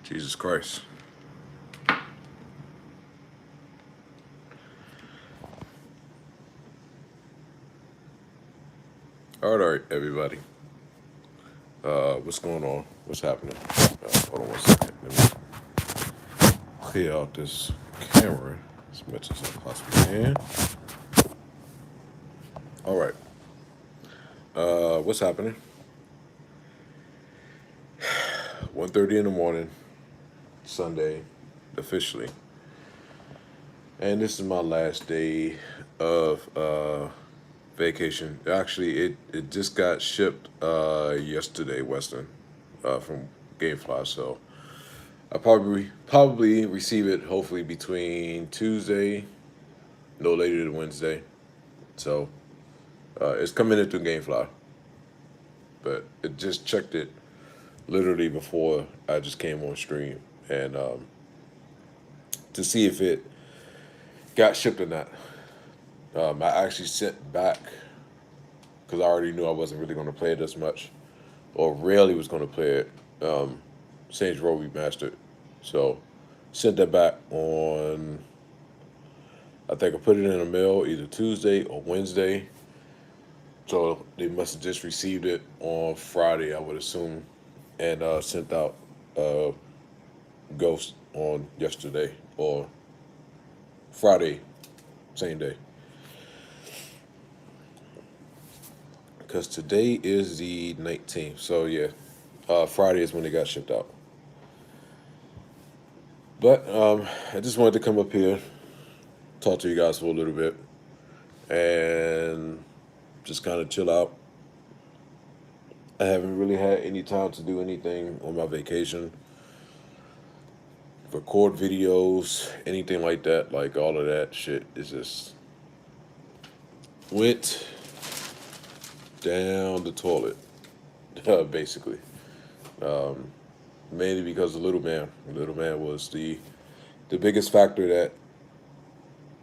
Jesus Christ. All right, everybody. What's going on? What's happening? Hold on 1 second. Let me clear out this camera as much as I possibly can. All right. What's happening? 1:30 in the morning, Sunday, officially. And this is my last day of vacation. Actually, it just got shipped yesterday, Weston, from GameFly. So I probably receive it hopefully between Tuesday, no later than Wednesday. So it's coming in through GameFly, but it just checked it literally before I just came on stream and to see if it got shipped or not. I actually sent back because I already knew I wasn't really going to play it as much, or rarely was going to play it. Saints Row Remastered, so sent that back on. I think I put it in the mail either Tuesday or Wednesday. So they must have just received it on Friday, I would assume, and sent out uh, Ghost on yesterday or Friday, same day. Because today is the 19th. So yeah, Friday is when they got shipped out. But I just wanted to come up here, talk to you guys for a little bit, and just kind of chill out. I haven't really had any time to do anything on my vacation, record videos, anything like that. Like all of that shit is just went down the toilet, basically. Mainly because of Little Man. Little Man was the biggest factor that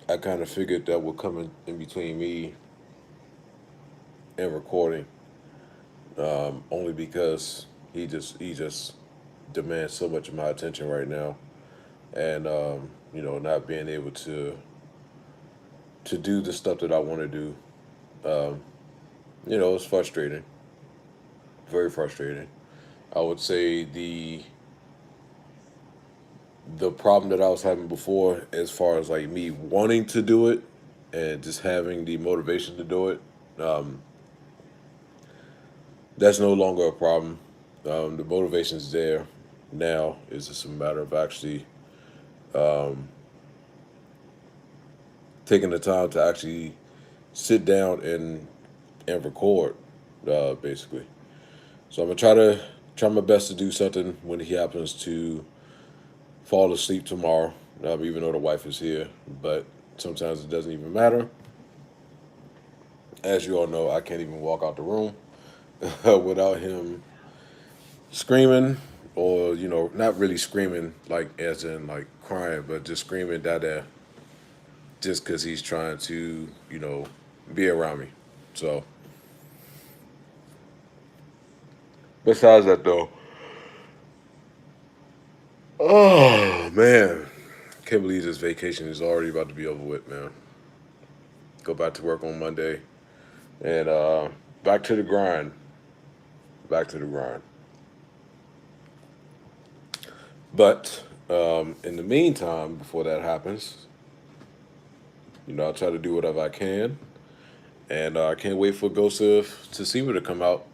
I kind of figured that would come in between me and recording. Only because he just demands so much of my attention right now, and not being able to do the stuff that I want to do. Um, it's frustrating, very frustrating. I would say the problem that I was having before, as far as like me wanting to do it and just having the motivation to do it, um, that's no longer a problem. The motivation's there now. It's just a matter of actually taking the time to actually sit down and record, basically. So I'm gonna try my best to do something when he happens to fall asleep tomorrow. Even though the wife is here, but sometimes it doesn't even matter. As you all know, I can't even walk out the room without him screaming, or not really screaming like as in like crying, but just screaming dada, just because he's trying to be around me. So besides that though, oh man, can't believe this vacation is already about to be over with, man. Go back to work on Monday and back to the grind. Back to the grind. But in the meantime, before that happens, I'll try to do whatever I can, and I can't wait for Ghost to see me to come out,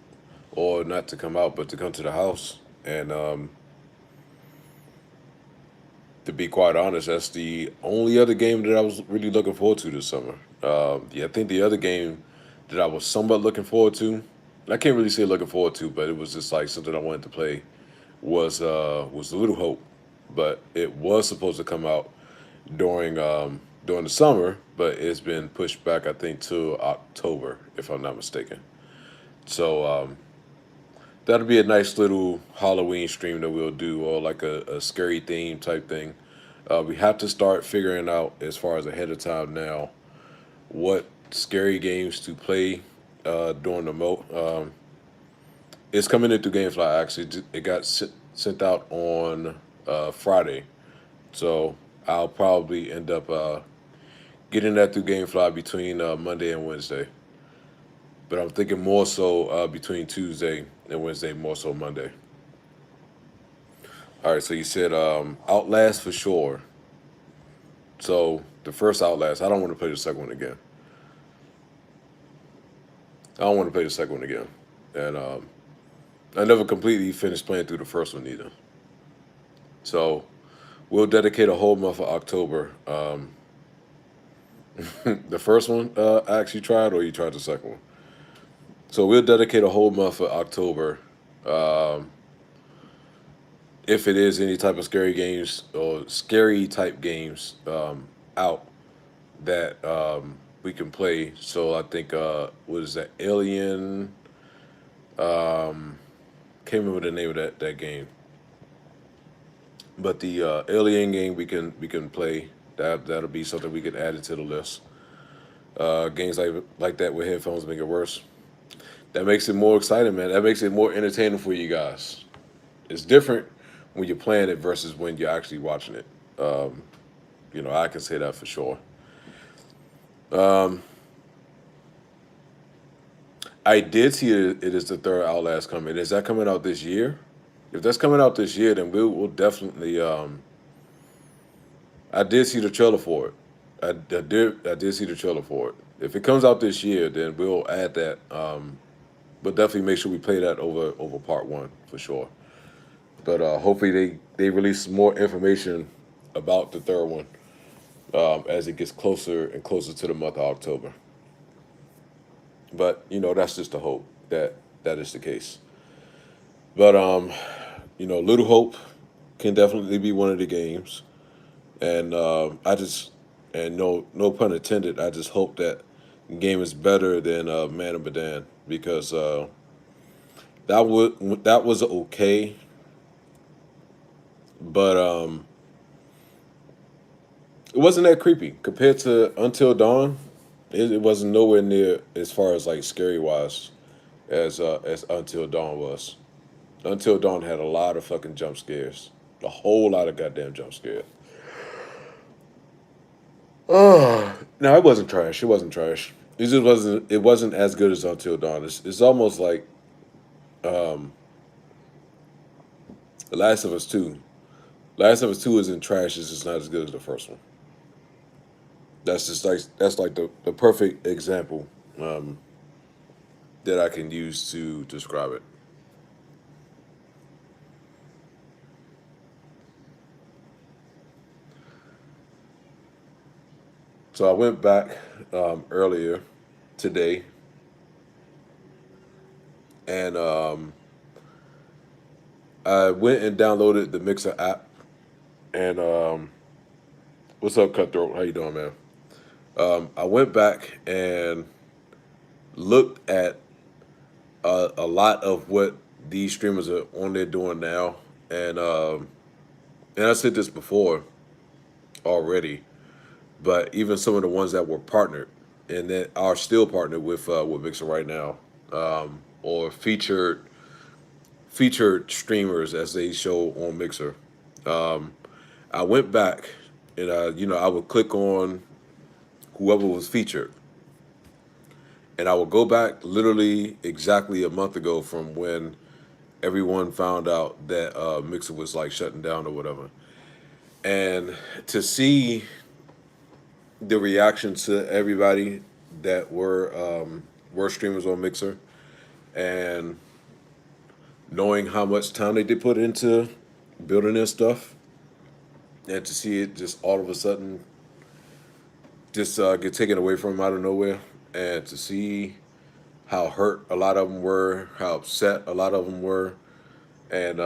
or not to come out, but to come to the house. And to be quite honest, that's the only other game that I was really looking forward to this summer. Yeah, I think the other game that I was somewhat looking forward to, I can't really say looking forward to, but it was just like something I wanted to play, was A Little Hope, but it was supposed to come out during during the summer, but it's been pushed back, I think, to October, if I'm not mistaken. So that'll be a nice little Halloween stream that we'll do, or like a scary theme type thing. We have to start figuring out as far as ahead of time now what scary games to play during the it's coming in through GameFly. Actually, it got sent out on Friday, so I'll probably end up getting that through GameFly between Monday and Wednesday. But I'm thinking more so between Tuesday and Wednesday, more so Monday. All right, so you said Outlast for sure. So the first Outlast, I don't want to play the second one again. I don't want to play the second one again, and I never completely finished playing through the first one either. So we'll dedicate a whole month of October. The first one I actually tried, or you tried the second one. So we'll dedicate a whole month of October. Um, if it is any type of scary games or scary type games out that we can play. So I think what is that? Alien. Can't remember the name of that game, but the Alien game we can play. That'll be something we can add into the list. Games like that with headphones make it worse. That makes it more exciting, man. That makes it more entertaining for you guys. It's different when you're playing it versus when you're actually watching it. I can say that for sure. I did see it is the third Outlast coming. Is that coming out this year? If that's coming out this year, then we'll definitely. I did see the trailer for it. I did see the trailer for it. If it comes out this year, then we'll add that. But definitely make sure we play that over part one for sure. But hopefully they release more information about the third one as it gets closer and closer to the month of October. But that's just a hope that that is the case. But Little Hope can definitely be one of the games, and I just and no pun intended. I just hope that game is better than Man of Medan because that was okay, but it wasn't that creepy compared to Until Dawn. It wasn't nowhere near as far as like scary wise as Until Dawn was. Until Dawn had a lot of fucking jump scares, a whole lot of goddamn jump scares. Oh no, it wasn't trash. It wasn't trash. It just wasn't. It wasn't as good as Until Dawn. It's almost like The Last of Us Two. Last of Us Two isn't trash. It's just not as good as the first one. That's like the perfect example um, that I can use to describe it. So I went back earlier today, and I went and downloaded the Mixer app. And what's up, Cutthroat? How you doing, man? I went back and looked at a lot of what these streamers are on there doing now, and I said this before already, but even some of the ones that were partnered and that are still partnered with Mixer right now, or featured streamers as they show on Mixer. I went back and I would click on whoever was featured, and I would go back literally exactly a month ago from when everyone found out that Mixer was like shutting down or whatever, and to see the reaction to everybody that were streamers on Mixer, and knowing how much time they did put into building their stuff, and to see it just all of a sudden just get taken away from them out of nowhere, and to see how hurt a lot of them were, how upset a lot of them were, and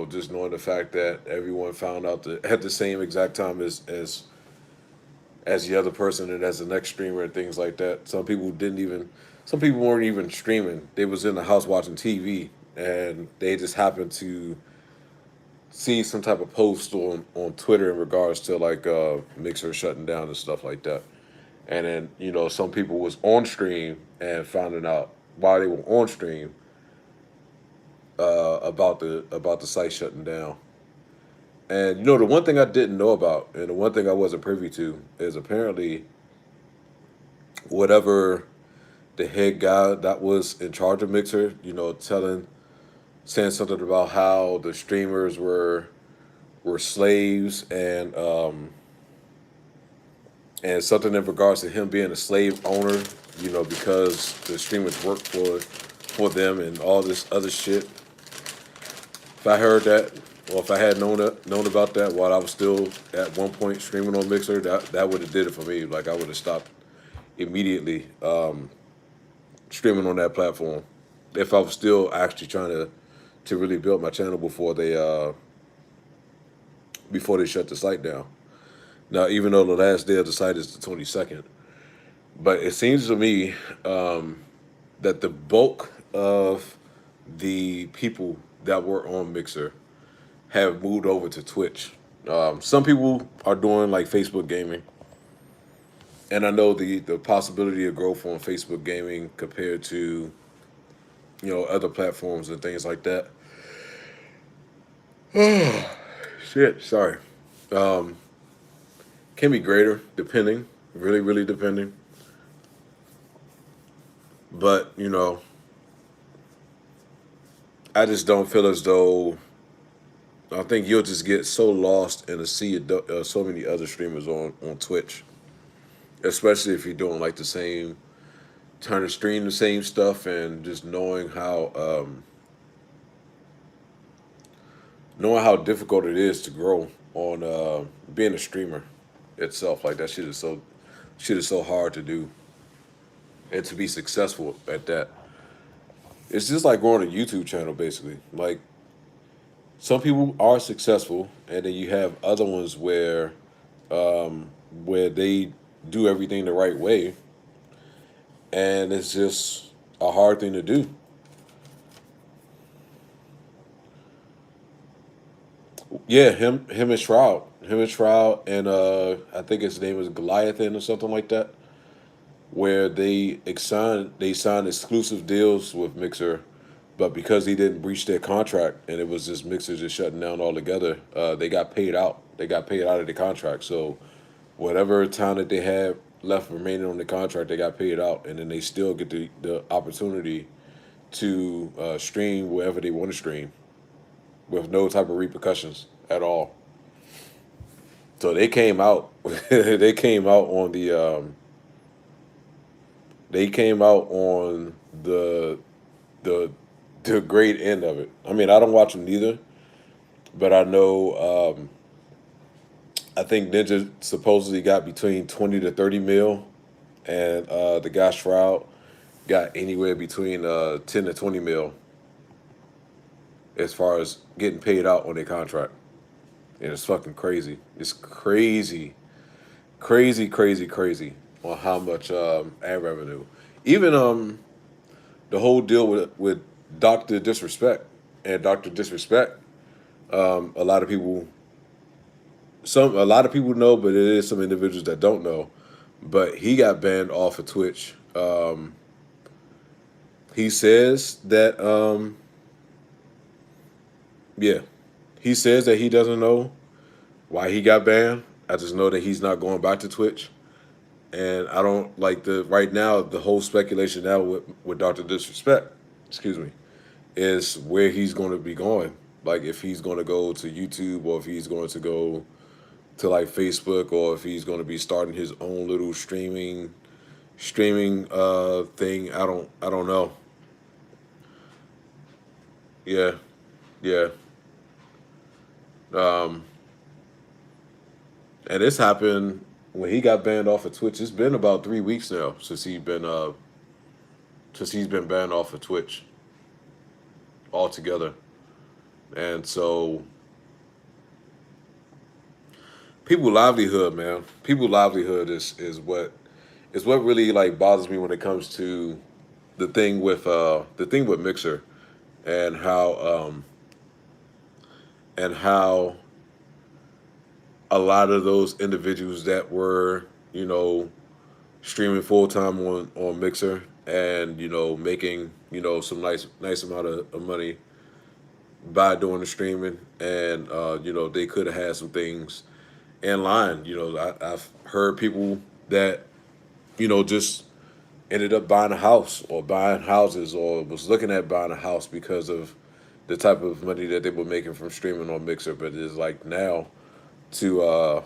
just knowing the fact that everyone found out at the same exact time as the other person and as the next streamer and things like that. Some people weren't even streaming. They was in the house watching TV, and they just happened to see some type of post on Twitter in regards to like Mixer shutting down and stuff like that. And then some people was on stream and finding out while they were on stream about the site shutting down. And the one thing I didn't know about, and the one thing I wasn't privy to, is apparently whatever the head guy that was in charge of Mixer, saying something about how the streamers were slaves, and something in regards to him being a slave owner, because the streamers work for them and all this other shit. If I heard that, or if I had known about that while I was still at one point streaming on Mixer, that would have did it for me. Like I would have stopped immediately streaming on that platform if I was still actually trying to really build my channel before they shut the site down. Now, even though the last day of the site is the 22nd, but it seems to me that the bulk of the people that were on Mixer have moved over to Twitch. Some people are doing like Facebook gaming, and I know the possibility of growth on Facebook gaming compared to other platforms and things like that. Shit, sorry. Can be greater depending, really, really depending. But I just don't feel as though. I think you'll just get so lost in a sea of so many other streamers on Twitch, especially if you're doing like the same, trying to stream the same stuff, and just knowing how difficult it is to grow on being a streamer itself. Like that shit is so hard to do, and to be successful at that. It's just like growing a YouTube channel, basically. Like some people are successful, and then you have other ones where they do everything the right way, and it's just a hard thing to do. Yeah, him and Shroud, and I think his name is Goliathan or something like that, where they signed exclusive deals with Mixer, but because he didn't breach their contract and it was just Mixer just shutting down altogether, they got paid out. They got paid out of the contract. So whatever time that they had left remaining on the contract, they got paid out, and then they still get the opportunity to stream wherever they want to stream with no type of repercussions at all. So they came out. They came out on the the great end of it. I mean, I don't watch them neither, but I know. I think Ninja supposedly got between 20 to 30 mil, and the guy Shroud got anywhere between 10 to 20 mil as far as getting paid out on their contract. And it's fucking crazy. It's crazy, crazy, crazy, crazy on how much ad revenue. Even the whole deal with Doctor Disrespect and Doctor Disrespect. A lot of people, a lot of people know, but it is some individuals that don't know. But he got banned off of Twitch. He says that yeah, he says that he doesn't know why he got banned. I just know that he's not going back to Twitch. And I don't like the right now the whole speculation now with Doctor Disrespect, excuse me, is where he's going to be going. Like if he's going to go to YouTube, or if he's going to go to like Facebook, or if he's going to be starting his own little streaming thing. I don't know. Yeah, yeah. Um, and this happened when he got banned off of Twitch. It's been about 3 weeks now since he's been banned off of Twitch altogether. And so people livelihood, man. People livelihood is what really like bothers me when it comes to the thing with Mixer, and how a lot of those individuals that were, you know, streaming full time on Mixer, and making some nice amount of money by doing the streaming, and they could have had some things in line. I've heard people that just ended up buying a house or buying houses or was looking at buying a house because of the type of money that they were making from streaming on Mixer. But it's like now to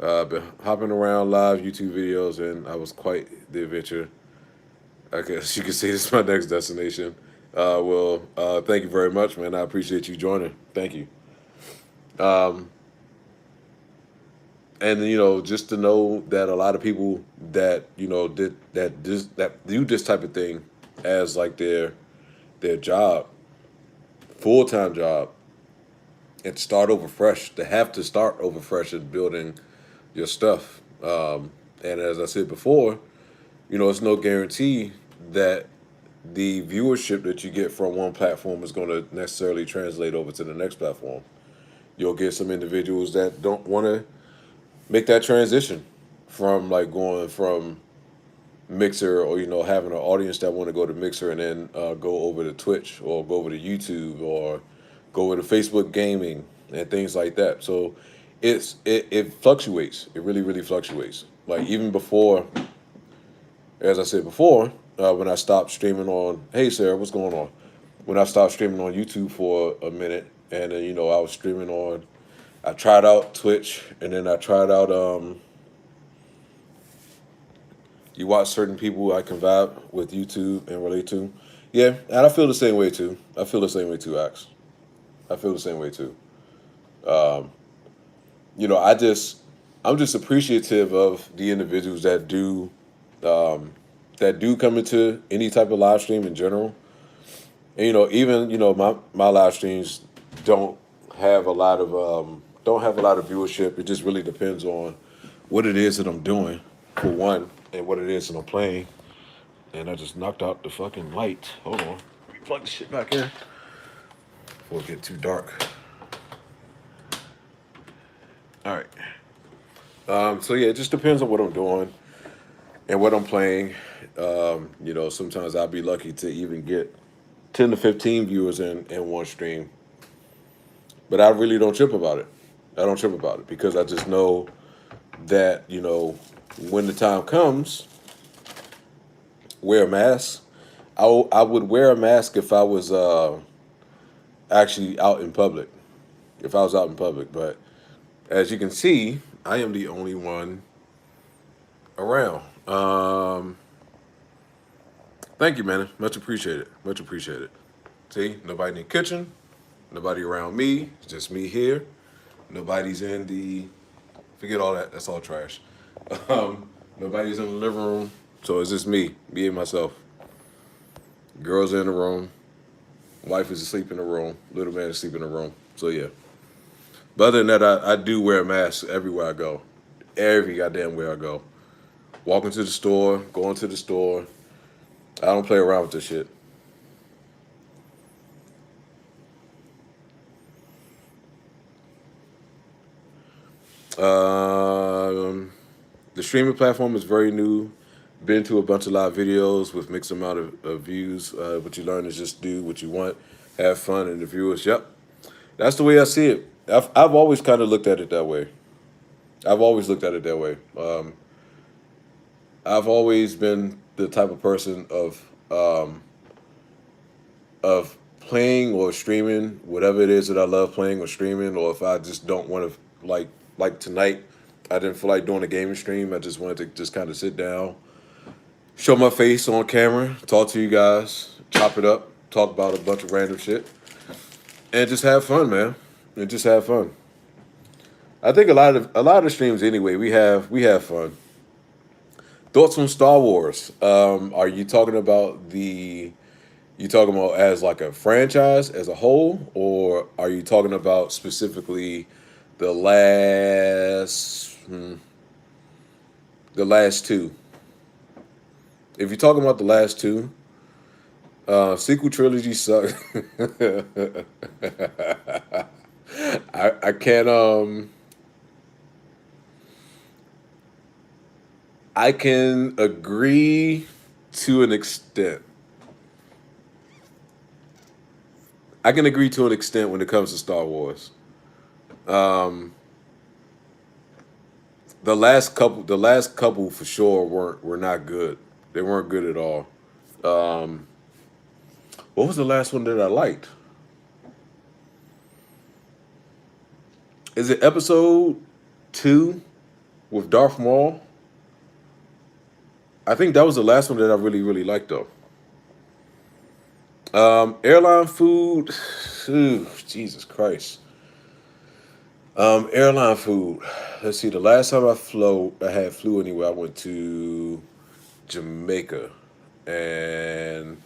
been hopping around live YouTube videos, and I was quite the adventure. I guess you could say this is my next destination. Thank you very much, man. I appreciate you joining. Thank you. Um, and just to know that a lot of people that that do this type of thing as like their job, full time job, and start over fresh. To have to start over fresh and building your stuff. And as I said before, it's no guarantee that the viewership that you get from one platform is going to necessarily translate over to the next platform. You'll get some individuals that don't want to make that transition from like going from Mixer, or having an audience that want to go to Mixer and then go over to Twitch or go over to YouTube or go over to Facebook gaming and things like that. So it fluctuates. It really fluctuates. Like even before, as I said before, when I stopped streaming on, hey Sarah, what's going on? When I stopped streaming on YouTube for a minute, and then I was streaming on, I tried out Twitch, and then I tried out you watch certain people I can vibe with YouTube and relate to. Yeah, and I feel the same way too. I feel the same way too, Ax. I feel the same way too. Um, I'm just appreciative of the individuals um, that do come into any type of live stream in general. And even my live streams don't have a lot of viewership. It just really depends on what it is that I'm doing, for one, and what it is that I'm playing. And I just knocked out the fucking light. Hold on. Let me plug the shit back in before it get too dark. All right. So yeah, it just depends on what I'm doing and what I'm playing. Sometimes I'll be lucky to even get 10 to 15 viewers in one stream, but I really don't trip about it. I don't trip about it because I just know that when the time comes, wear a mask. I would wear a mask if I was actually out in public. If I was out in public, but as you can see, I am the only one around. Thank you, man. Much appreciated. Much appreciated. See, nobody in the kitchen, nobody around me. It's just me here. Nobody's in the. Forget all that. That's all trash. Nobody's in the living room, so it's just me and myself. Girls in the room. Wife is asleep in the room. Little man is asleep in the room. So yeah. But other than that, I do wear a mask everywhere I go. Every goddamn where I go. Walking to the store, going to the store. I don't play around with this shit. Um, the streaming platform is very new. Been to a bunch of live videos with mixed amount of views. What you learn is just do what you want, have fun, and the viewers. Yep, that's the way I see it. I've always kind of looked at it that way. I've always looked at it that way. I've always been the type of person of playing or streaming whatever it is that I love playing or streaming, or if I just don't want to like tonight, I didn't feel like doing a gaming stream. I just wanted to just kind of sit down, show my face on camera, talk to you guys, chop it up, talk about a bunch of random shit, and just have fun, man. And just have fun. I think a lot of streams anyway. We have fun. Thoughts on Star Wars? Are you talking about you talking about as like a franchise as a whole, or are you talking about specifically the the last two? If you're talking about the last two, sequel trilogy suck. I can't I can agree to an extent. I can agree to an extent when it comes to Star Wars. Um, the last couple for sure were not good. They weren't good at all. Um, what was the last one that I liked? Is it episode 2 with Darth Maul? I think that was the last one that I really liked though. Airline food. Ooh, Jesus Christ. Airline food. Let's see. The last time I had flew anywhere. I went to Jamaica, and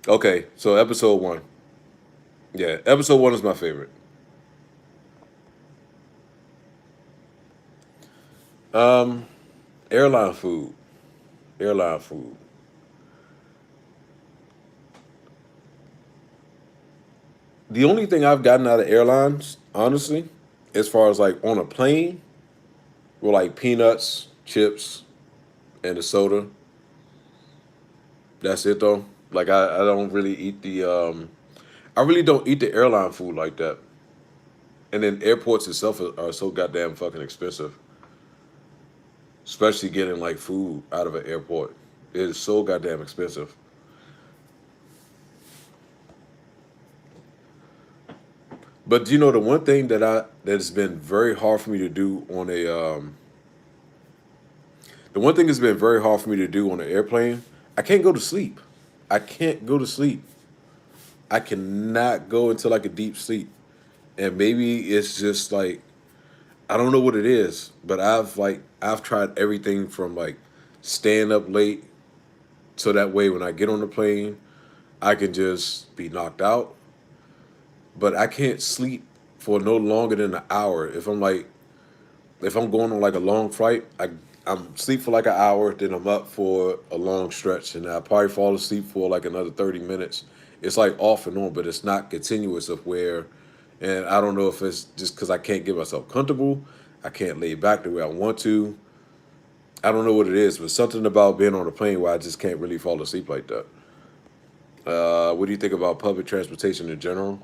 okay, so episode 1. Yeah, episode 1 is my favorite. Um, airline food. Airline food. The only thing I've gotten out of airlines, honestly, as far as like on a plane, were like peanuts, chips, and a soda. That's it though. Like I don't really eat I really don't eat the airline food like that. And then airports itself are so goddamn fucking expensive. Especially getting like food out of an airport. It is so goddamn expensive. But you know the one thing that's been very hard for me to do on a the one thing that's been very hard for me to do on an airplane, I can't go to sleep. I can't go to sleep. I cannot go into like a deep sleep. And maybe it's just like I don't know what it is, but I've tried everything from like staying up late so that way when I get on the plane, I can just be knocked out. But I can't sleep for no longer than an hour. If I'm going on like a long flight, I'm sleep for like an hour, then I'm up for a long stretch, and I probably fall asleep for like another 30 minutes. It's like off and on, but it's not continuous of where, and I don't know if it's just because I can't get myself comfortable, I can't lay back the way I want to. I don't know what it is, but something about being on a plane where I just can't really fall asleep like that. What do you think about public transportation in general?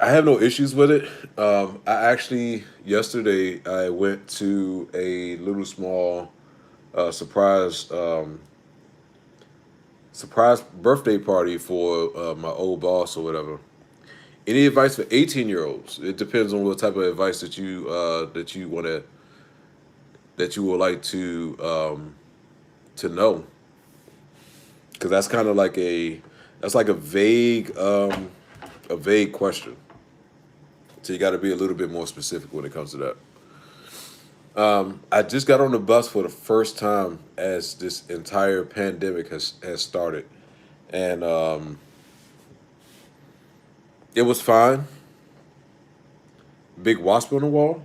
I have no issues with it. I actually yesterday I went to a little small surprise birthday party for my old boss or whatever. Any advice for 18-year-olds? It depends on what type of advice that you want that you would like to know, because that's kind of like that's like a vague question. So you got to be a little bit more specific when it comes to that. I just got on the bus for the first time as this entire pandemic has started, and it was fine. Big wasp on the wall.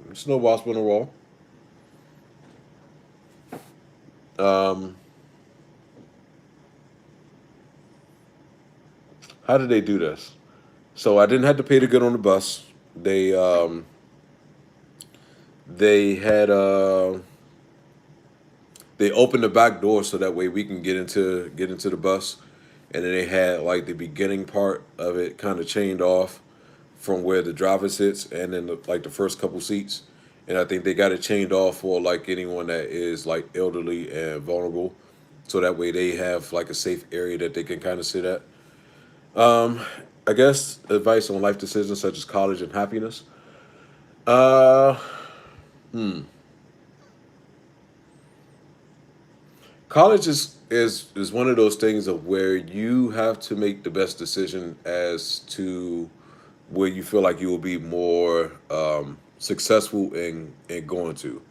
There's no wasp on the wall. Um, how did they do this? So I didn't have to pay to get on the bus. They had they opened the back door so that way we can get into the bus, and then they had like the beginning part of it kind of chained off from where the driver sits, and then like the first couple seats, and I think they got it chained off for like anyone that is like elderly and vulnerable, so that way they have like a safe area that they can kind of sit at. Um, I guess advice on life decisions such as college and happiness. Uh, hmm. College is one of those things of where you have to make the best decision as to where you feel like you will be more successful in going to.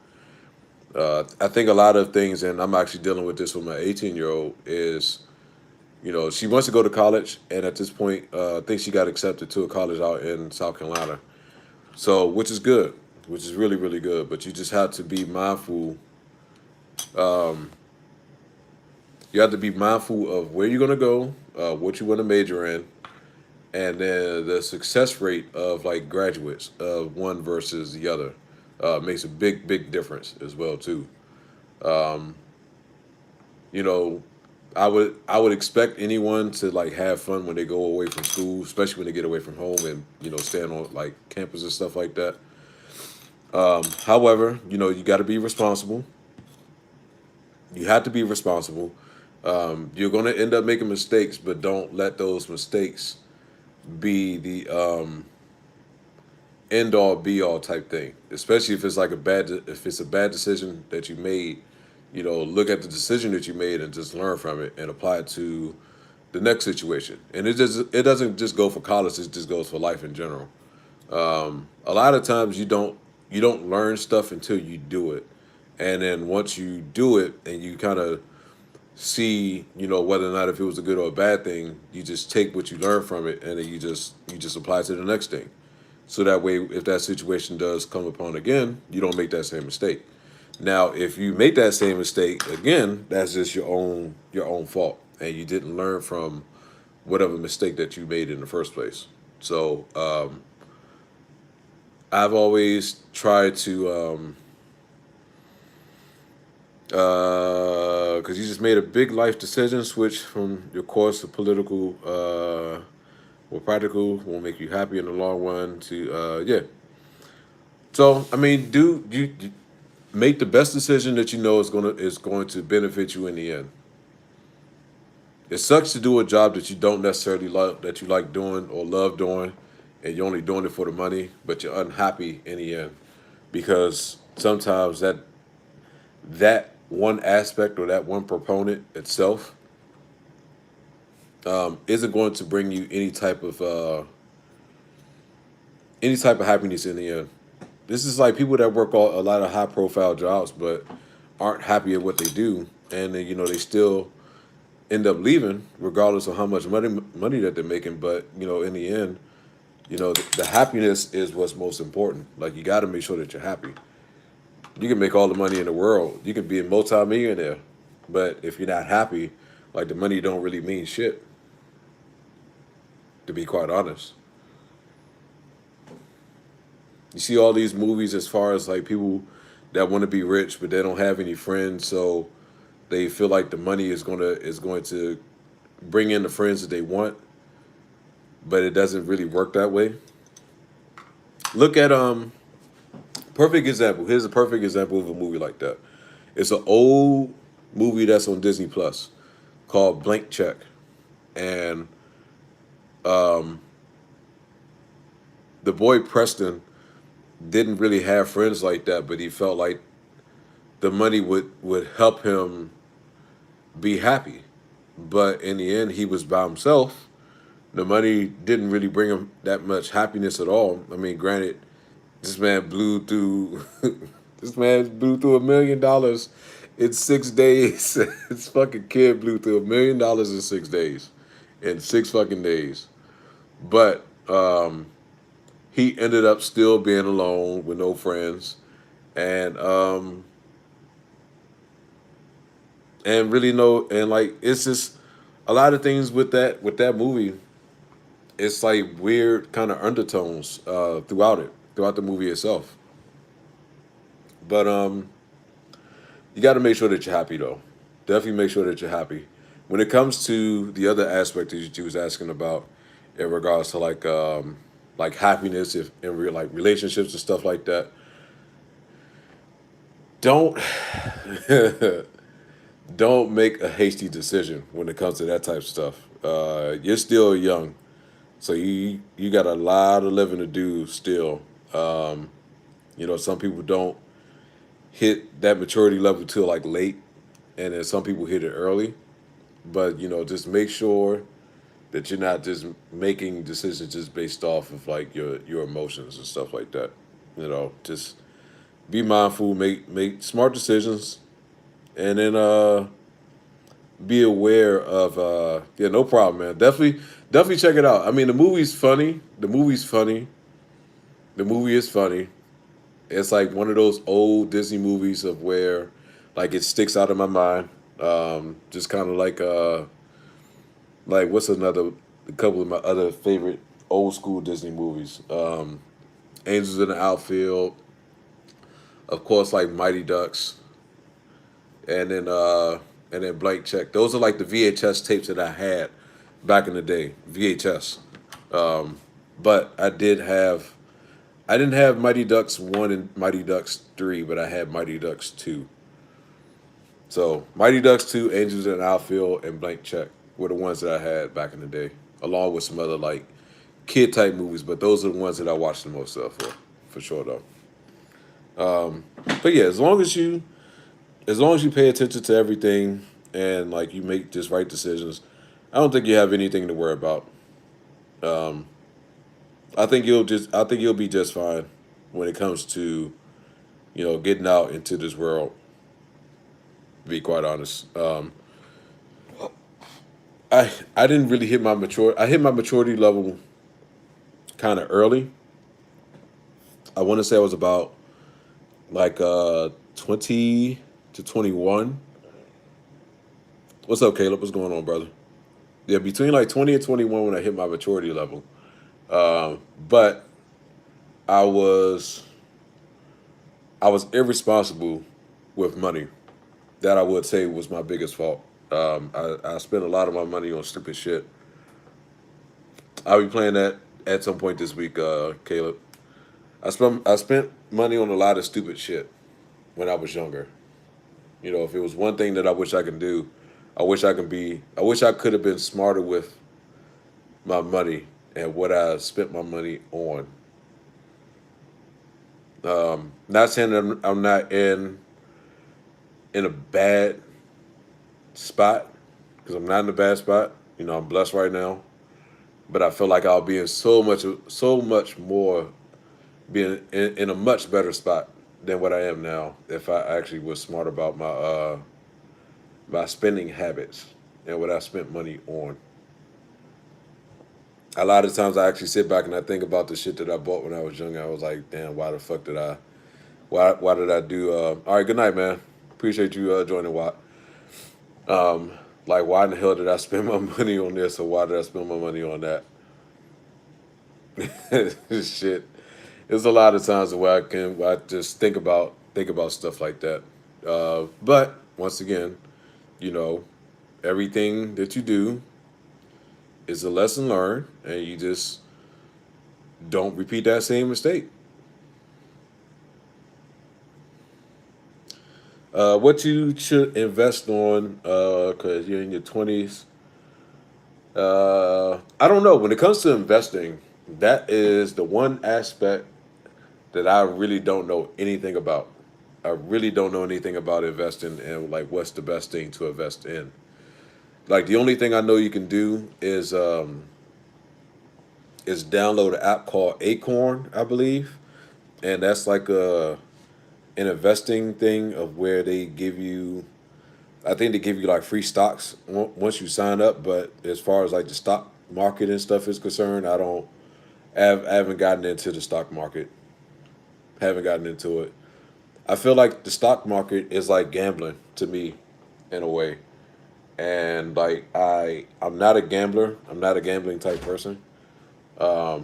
I think a lot of things, and I'm actually dealing with this with my 18-year-old, is she wants to go to college, and at this point, I think she got accepted to a college out in South Carolina. So, which is good, which is really good. But you just have to be mindful. Um, you have to be mindful of where you're gonna go, what you want to major in, and then the success rate of like graduates of one versus the other. Makes a big difference as well too. Um, you know, I would expect anyone to like have fun when they go away from school, especially when they get away from home and stand on like campus and stuff like that. However, you got to be responsible. You have to be responsible. You're going to end up making mistakes, but don't let those mistakes be the end all be all type thing. Especially if it's like if it's a bad decision that you made. Look at the decision that you made and just learn from it and apply it to the next situation. And it doesn't just go for college; it just goes for life in general. A lot of times you don't learn stuff until you do it, and then once you do it and you kind of see whether or not if it was a good or a bad thing, you just take what you learn from it and then you just apply it to the next thing. So that way, if that situation does come upon again, you don't make that same mistake. Now, if you make that same mistake again, that's just your own fault, and you didn't learn from whatever mistake that you made in the first place. So I've always tried to, because you just made a big life decision, switch from your course to political, or practical, won't make you happy in the long run. To yeah. So I mean, do you make the best decision that you know is going to benefit you in the end. It sucks to do a job that you don't necessarily love, that you like doing or love doing, and you're only doing it for the money, but you're unhappy in the end because sometimes that one aspect or that one proponent itself isn't going to bring you any type of happiness in the end. This is like people that work a lot of high profile jobs, but aren't happy at what they do, and then they still end up leaving regardless of how much money that they're making. But in the end, the happiness is what's most important. Like you got to make sure that you're happy. You can make all the money in the world. You can be a multimillionaire, but if you're not happy, like the money don't really mean shit. To be quite honest, you see all these movies as far as like people that want to be rich, but they don't have any friends, so they feel like the money is going to bring in the friends that they want, but it doesn't really work that way. Look at perfect example. Here's a perfect example of a movie like that. It's an old movie that's on Disney Plus called Blank Check, and the boy Preston didn't really have friends like that, but he felt like the money would help him be happy. But in the end, he was by himself. The money didn't really bring him that much happiness at all. I mean, granted, this man blew through this man blew through $1 million in 6 days. This fucking kid blew through $1 million in 6 days. In 6 fucking days. But he ended up still being alone with no friends. And really no, and like it's just a lot of things with that movie. It's like weird kind of undertones throughout the movie itself. But you got to make sure that you're happy though. Definitely make sure that you're happy. When it comes to the other aspect that you was asking about, in regards to like happiness, if in real like relationships and stuff like that, don't don't make a hasty decision when it comes to that type of stuff. You're still young, so you got a lot of living to do still. Some people don't hit that maturity level till like late, and then some people hit it early. But just make sure that you're not just making decisions just based off of like your emotions and stuff like that. Just be mindful, make smart decisions, and then be aware of yeah, no problem, man. Definitely check it out. I mean, the movie's funny. The movie's funny. The movie is funny. It's like one of those old Disney movies of where like it sticks out in my mind. Just kind of like what's another a couple of my other favorite old school Disney movies. Angels in the Outfield, of course, like Mighty Ducks, and then uh, and then Blank Check. Those are like the VHS tapes that I had back in the day. VHS. But I didn't have Mighty Ducks 1 and Mighty Ducks 3, but I had Mighty Ducks 2. So Mighty Ducks 2, Angels in the Outfield, and Blank Check were the ones that I had back in the day, along with some other like kid type movies. But those are the ones that I watched the most of for sure though. But yeah, as long as you pay attention to everything and like you make just right decisions, I don't think you have anything to worry about. I think you'll be just fine when it comes to getting out into this world. To be quite honest, I didn't really hit my mature. I hit my maturity level kind of early. I want to say I was about like 20 to 21. What's up, Caleb? What's going on, brother? Yeah, between like 20 and 21 when I hit my maturity level. But I was I was irresponsible with money. That I would say was my biggest fault. I spent a lot of my money on stupid shit. I'll be playing that at some point this week, Caleb. I spent money on a lot of stupid shit when I was younger. If it was one thing that I wish I could do, I wish I could have been smarter with my money and what I spent my money on. Not saying that I'm not in a bad spot because I'm not in a bad spot. I'm blessed right now, but I feel like I'll be in so much more, being in a much better spot than what I am now if I actually was smart about my spending habits and what I spent money on. A lot of times I actually sit back and I think about the shit that I bought when I was young. I was like, damn, why the fuck did I? Why did I do? All right, good night, man. Appreciate you joining. Watt. Like, why in the hell did I spend my money on this, or why did I spend my money on that? Shit. There's a lot of times where I just think about stuff like that. But once again, you know, everything that you do is a lesson learned, and you just don't repeat that same mistake. What you should invest on, because you're in your 20s. I don't know. When it comes to investing, that is the one aspect that I really don't know anything about. I really don't know anything about investing and like what's the best thing to invest in. Like the only thing I know you can do is download an app called Acorn, I believe, and that's like an investing thing of where they give you. I think they give you like free stocks once you sign up. But as far as like the stock market and stuff is concerned, I haven't gotten into the stock market. Haven't gotten into it. I feel like the stock market is like gambling to me, in a way. And like I'm not a gambler. I'm not a gambling type person. But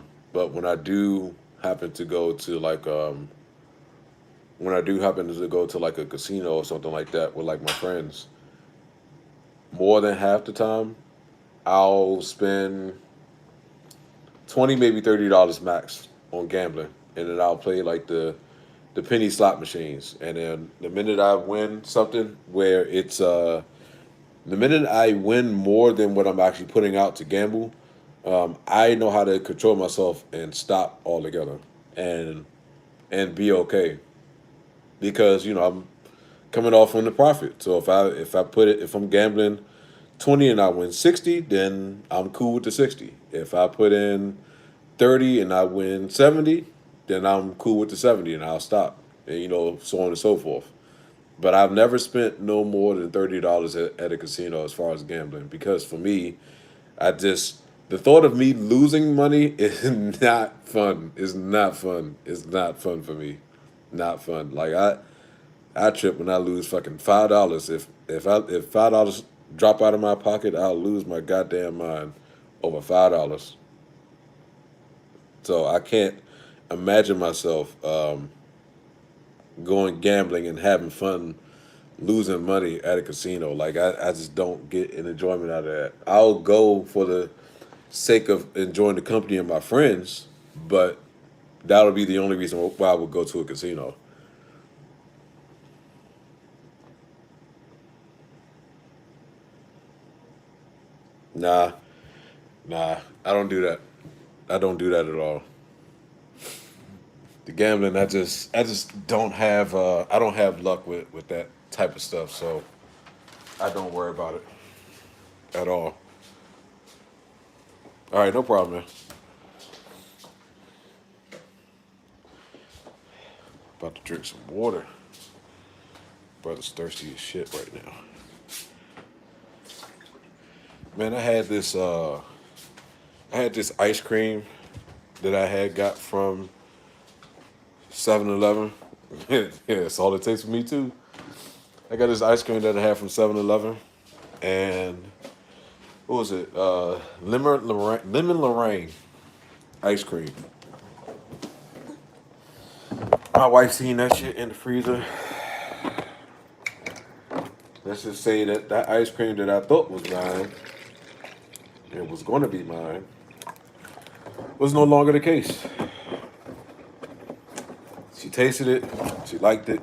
happen to go to like when I do happen to go to like a casino or something like that with like my friends, more than half the time I'll spend 20, maybe $30 max on gambling, and then I'll play like the penny slot machines. And then the minute I win something where the minute I win more than what I'm actually putting out to gamble, I know how to control myself and stop altogether and be okay because I'm coming off on the profit. So if I'm gambling 20 and I win 60, then I'm cool with the 60. If I put in 30 and I win 70, then I'm cool with the 70 and I'll stop. And so on and so forth. But I've never spent no more than $30 at a casino as far as gambling because for me, I just the thought of me losing money is not fun. It's not fun. It's not fun for me. Not fun. Like I trip when I lose fucking $5. If $5 drop out of my pocket, I'll lose my goddamn mind over $5. So I can't imagine myself going gambling and having fun losing money at a casino. Like I just don't get an enjoyment out of that. I'll go for the sake of enjoying the company of my friends, but that'll be the only reason why I would go to a casino. Nah, nah, I don't do that. I don't do that at all. The gambling, I just don't have I don't have luck with that type of stuff, so I don't worry about it at all. All right, no problem, man. About to drink some water. Brother's thirsty as shit right now. Man, I had this ice cream that I had got from 7-Eleven. Yeah, that's all it takes for me too. I got this ice cream that I had from 7-Eleven, and what was it? Lemon Lorraine ice cream. My wife seen that shit in the freezer. Let's just say that that ice cream that I thought was mine, it was going to be mine, was no longer the case. She tasted it, she liked it,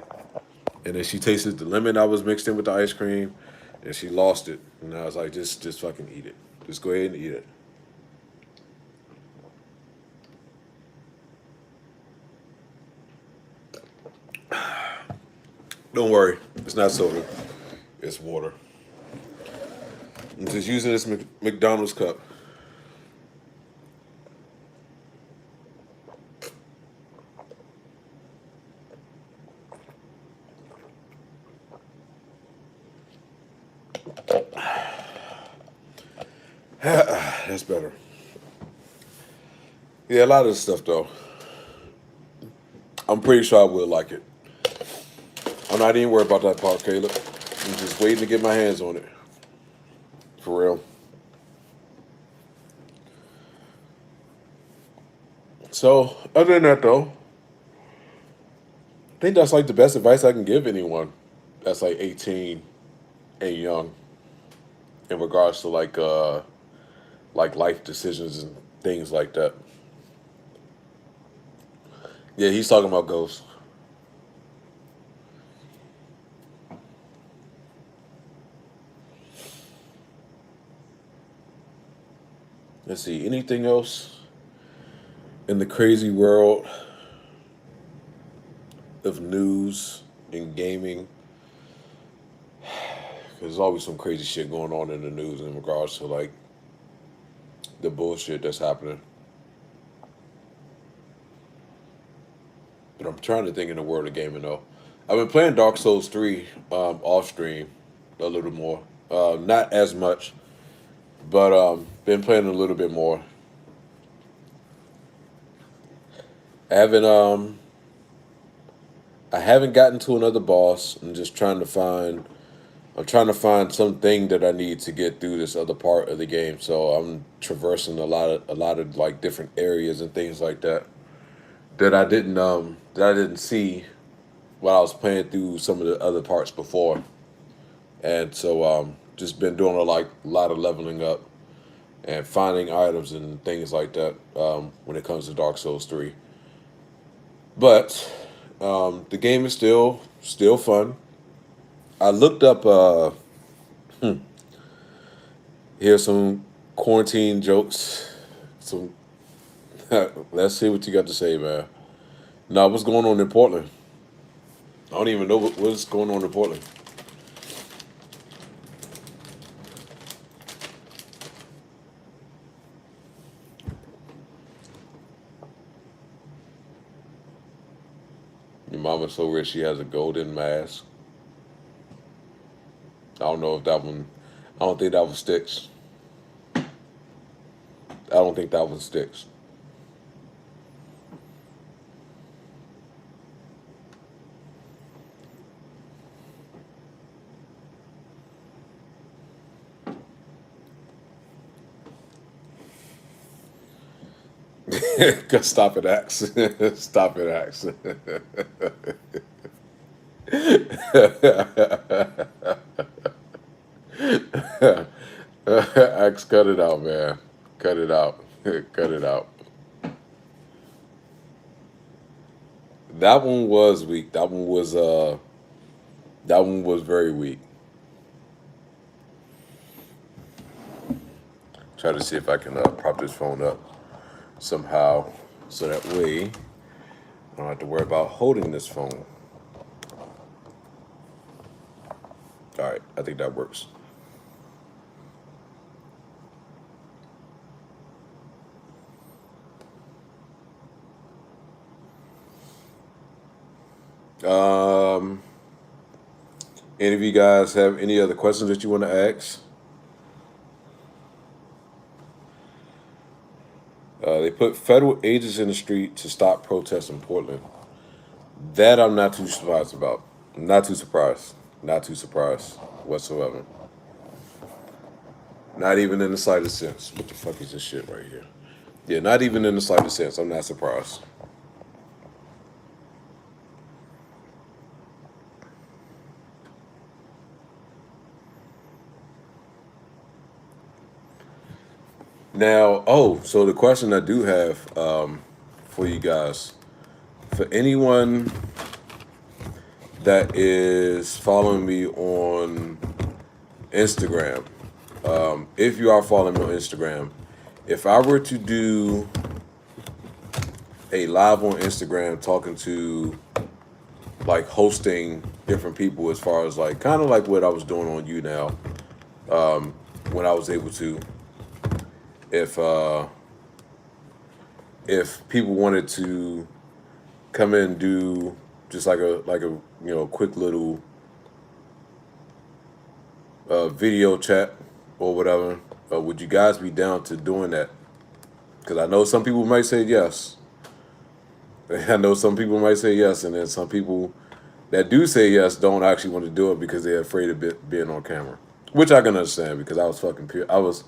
and then she tasted the lemon that was mixed in with the ice cream, and she lost it. And I was like, just fucking eat it. Just go ahead and eat it. Don't worry, it's not soda, it's water. I'm just using this McDonald's cup. That's better. Yeah, a lot of this stuff though, I'm pretty sure I will like it. I'm not even worried about that part, Caleb. I'm just waiting to get my hands on it. For real. So, other than that, though, I think that's like the best advice I can give anyone that's like 18 and young in regards to like life decisions and things like that. Yeah, he's talking about ghosts. Let's see, anything else in the crazy world of news and gaming? There's always some crazy shit going on in the news in regards to like the bullshit that's happening. But I'm trying to think in the world of gaming though. I've been playing Dark Souls 3 off stream a little more. Not as much, but been playing a little bit more. I haven't um I haven't gotten to another boss. I'm trying to find something that I need to get through this other part of the game. So I'm traversing a lot of like different areas and things like that that I didn't see while I was playing through some of the other parts before. And so just been doing a lot of leveling up and finding items and things like that when it comes to Dark Souls 3. But the game is still fun. I looked up here's some quarantine jokes. Some let's see what you got to say, man. Now, what's going on in Portland? I don't even know what's going on in Portland. Your mama's so rich she has a golden mask. I don't know if that one. I don't think that one sticks. I don't think that one sticks. Stop it, Axe. Stop it, Axe. Axe, cut it out, man. Cut it out. Cut it out. That one was weak. That one was very weak. Try to see if I can prop this phone up somehow so that way I don't have to worry about holding this phone. All right, I think that works. Um, any of you guys have any other questions that you want to ask? They put federal agents in the street to stop protests in Portland. That I'm not too surprised about. Not too surprised. Not too surprised whatsoever. Not even in the slightest sense. What the fuck is this shit right here? Yeah, not even in the slightest sense. I'm not surprised. Now, oh, so the question I do have for you guys, for anyone that is following me on Instagram, if you are following me on Instagram, if I were to do a live on Instagram talking to like hosting different people as far as like kind of like what I was doing on you now, when I was able to, if people wanted to come in and do just like a quick little video chat or whatever, would you guys be down to doing that? Because I know some people might say yes. I know some people might say yes, and then some people that do say yes don't actually want to do it because they're afraid of being on camera, which I can understand because I was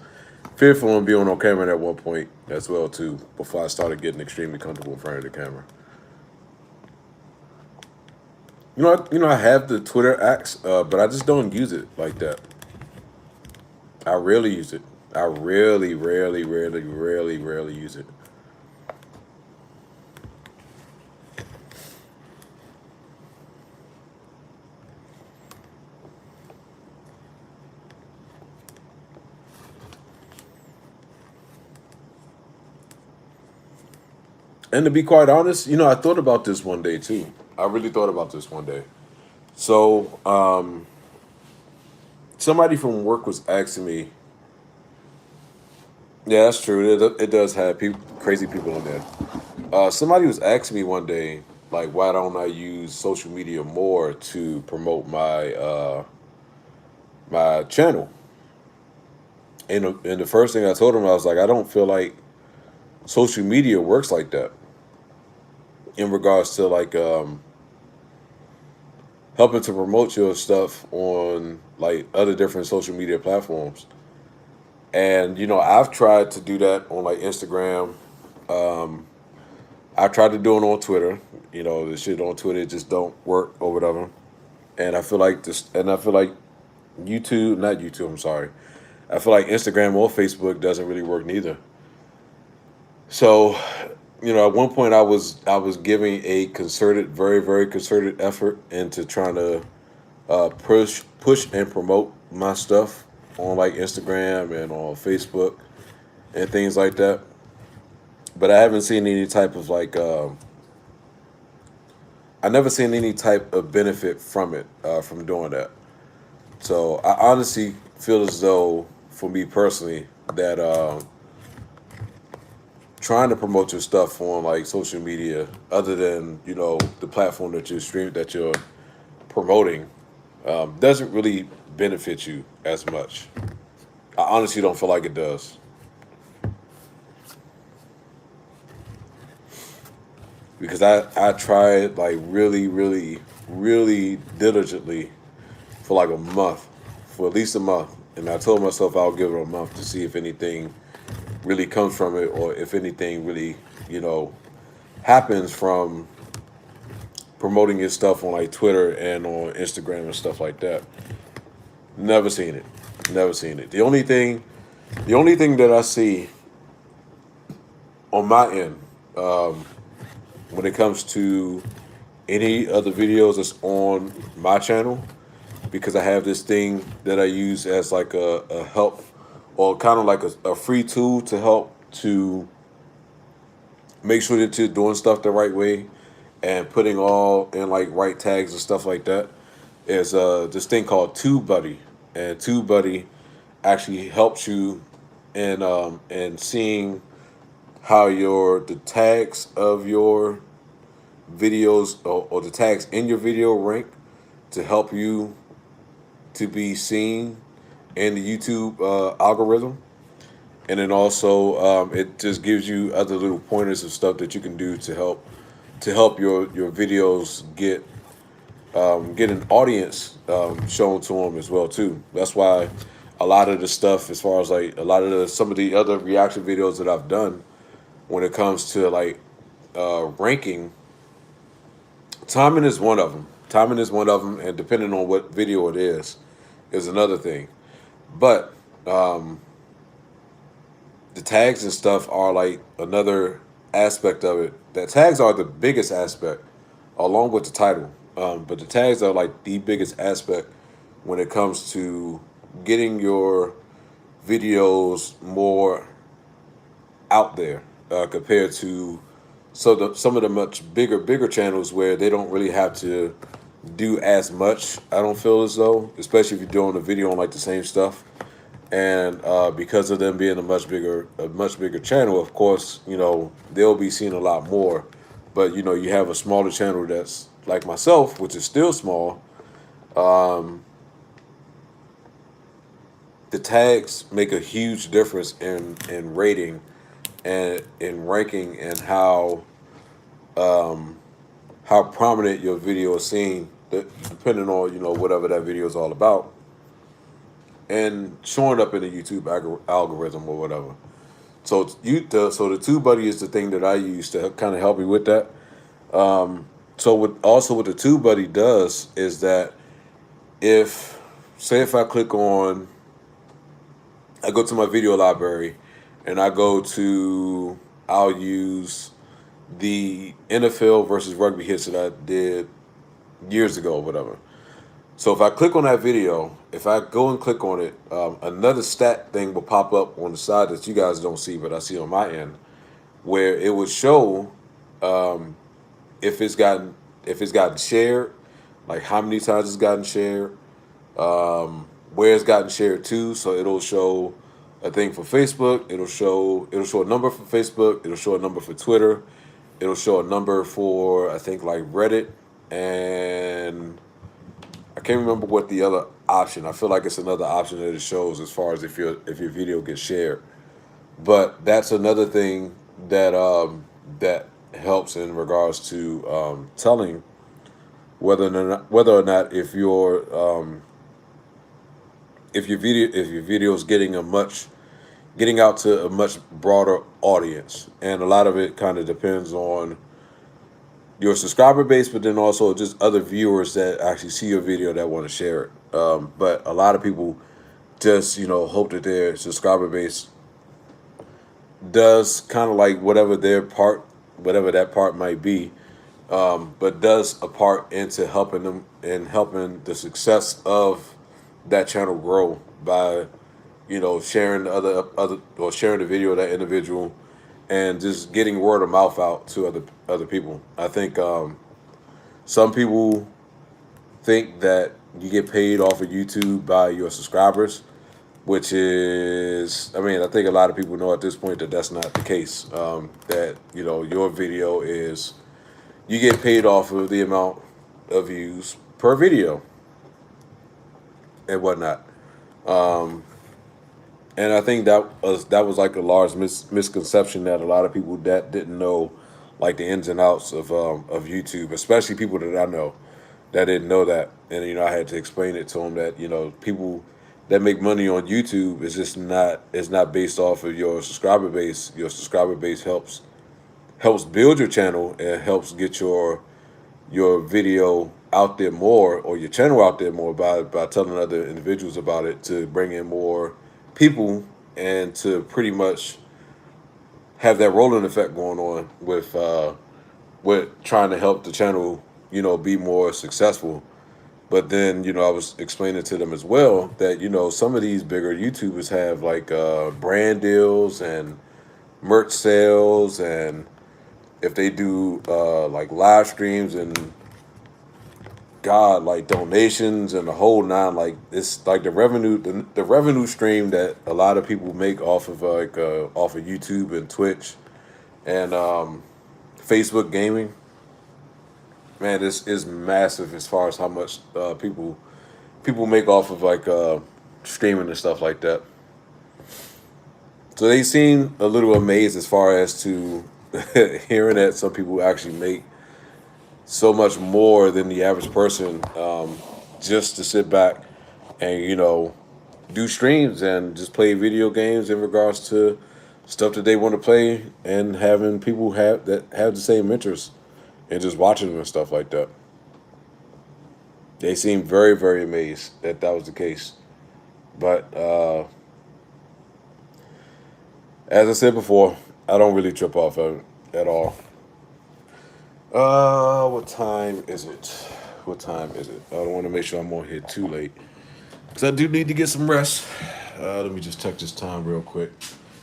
fearful of being on camera at one point as well too before I started getting extremely comfortable in front of the camera. I have the Twitter X, but I just don't use it like that. I rarely use it. I really, rarely, rarely, rarely, rarely use it. And to be quite honest, I thought about this one day too. I really thought about this one day. So, somebody from work was asking me. Yeah, that's true. It does have crazy people in there. Somebody was asking me one day, like, why don't I use social media more to promote my channel? And the first thing I told him, I was like, I don't feel like social media works like that in regards to like helping to promote your stuff on like other different social media platforms. And I've tried to do that on like Instagram. I tried to do it on Twitter. The shit on Twitter just don't work or whatever. And I feel like YouTube, not YouTube. I'm sorry. I feel like Instagram or Facebook doesn't really work neither. So, at one point I was giving a concerted, very very concerted effort into trying to push and promote my stuff on like Instagram and on Facebook and things like that. But I haven't seen any type of like I never seen any type of benefit from it from doing that. So I honestly feel as though, for me personally, that trying to promote your stuff on like social media, other than the platform that you're promoting, doesn't really benefit you as much. I honestly don't feel like it does. Because I tried like really, really, really diligently for like a month, for at least a month. And I told myself I'll give it a month to see if anything really comes from it, or if anything really, happens from promoting his stuff on like Twitter and on Instagram and stuff like that. Never seen it. Never seen it. The only thing that I see on my end, when it comes to any other videos that's on my channel, because I have this thing that I use as like a help, or kind of like a free tool to help to make sure that you're doing stuff the right way and putting all in like right tags and stuff like that, is this thing called TubeBuddy. And TubeBuddy actually helps you in seeing how the tags of your videos, or the tags in your video rank, to help you to be seen in the YouTube algorithm. And then also, it just gives you other little pointers of stuff that you can do to help your videos get an audience shown to them as well too. That's why a lot of the stuff, as far as like a lot of some of the other reaction videos that I've done, when it comes to like ranking, timing is one of them. Timing is one of them, and depending on what video it is another thing. But the tags and stuff are like another aspect of it. The tags are the biggest aspect, along with the title. But the tags are like the biggest aspect when it comes to getting your videos more out there, compared to some of the much bigger channels where they don't really have to do as much. I don't feel as though, especially if you're doing a video on like the same stuff, and because of them being a much bigger channel, of course, they'll be seen a lot more. But you have a smaller channel that's like myself, which is still small. The tags make a huge difference in rating and in ranking, and how prominent your video is seen, depending on whatever that video is all about, and showing up in the YouTube algorithm or whatever. So the TubeBuddy is the thing that I use to kind of help me with that. So what the TubeBuddy does is that, if I go to my video library, and I'll use the NFL versus rugby hits that I did years ago or whatever. So if I click on that video, if I go and click on it, another stat thing will pop up on the side that you guys don't see, but I see on my end, where it would show if it's gotten shared, like how many times it's gotten shared, where it's gotten shared to. So it'll show a thing for Facebook. It'll show a number for Facebook. It'll show a number for Twitter. It'll show a number for, I think, like Reddit, and I can't remember what the other option. I feel like it's another option that it shows as far as if your video gets shared. But that's another thing that that helps in regards to telling whether or not if your video is getting out to a much broader audience. And a lot of it kind of depends on your subscriber base, but then also just other viewers that actually see your video that want to share it. But a lot of people just hope that their subscriber base does kind of like whatever that part might be, but does a part into helping them and helping the success of that channel grow by sharing or sharing the video of that individual, and just getting word of mouth out to other people. I think some people think that you get paid off of YouTube by your subscribers, which is, I think a lot of people know at this point that that's not the case. That your video is, you get paid off of the amount of views per video and whatnot. And I think that was like a large misconception, that a lot of people that didn't know like the ins and outs of YouTube, especially people that I know that didn't know that. And I had to explain it to them that people that make money on YouTube is not based off of your subscriber base. Your subscriber base helps build your channel and helps get your your video out there more, or your channel out there more, by telling other individuals about it, to bring in more people, and to pretty much have that rolling effect going on with trying to help the channel, be more successful. But then, I was explaining to them as well that, some of these bigger YouTubers have like brand deals and merch sales, and if they do like live streams and God, like donations and the whole nine, like it's like the revenue stream that a lot of people make off of off of YouTube and Twitch and Facebook gaming. Man, this is massive as far as how much people make off of like streaming and stuff like that. So they seem a little amazed as far as to hearing that some people actually make so much more than the average person, just to sit back and do streams and just play video games in regards to stuff that they want to play, and having people have the same interests and just watching them and stuff like that. They seem very, very amazed that that was the case. But as I said before, I don't really trip off of it at all. What time is it? What time is it? I don't want to make sure I'm on here too late, because I do need to get some rest. Let me just check this time real quick.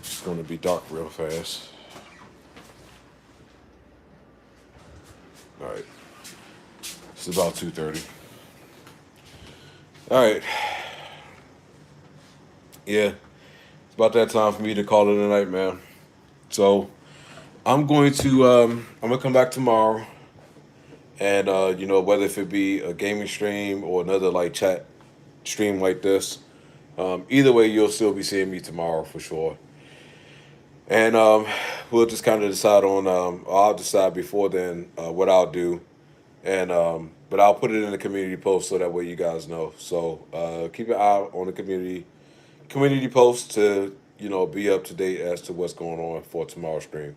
It's going to be dark real fast. All right. It's about 2:30. All right. Yeah. It's about that time for me to call it a night, man. So I'm gonna come back tomorrow, and whether if it be a gaming stream or another like chat stream like this, either way you'll still be seeing me tomorrow for sure. And we'll just kind of decide on. I'll decide before then what I'll do, and but I'll put it in the community post so that way you guys know. So keep an eye on the community post to be up to date as to what's going on for tomorrow's stream.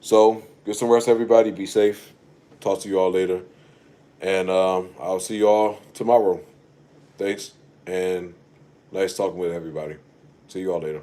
So get some rest, everybody. Be safe. Talk to you all later, and I'll see you all tomorrow. Thanks, and nice talking with everybody. See you all later.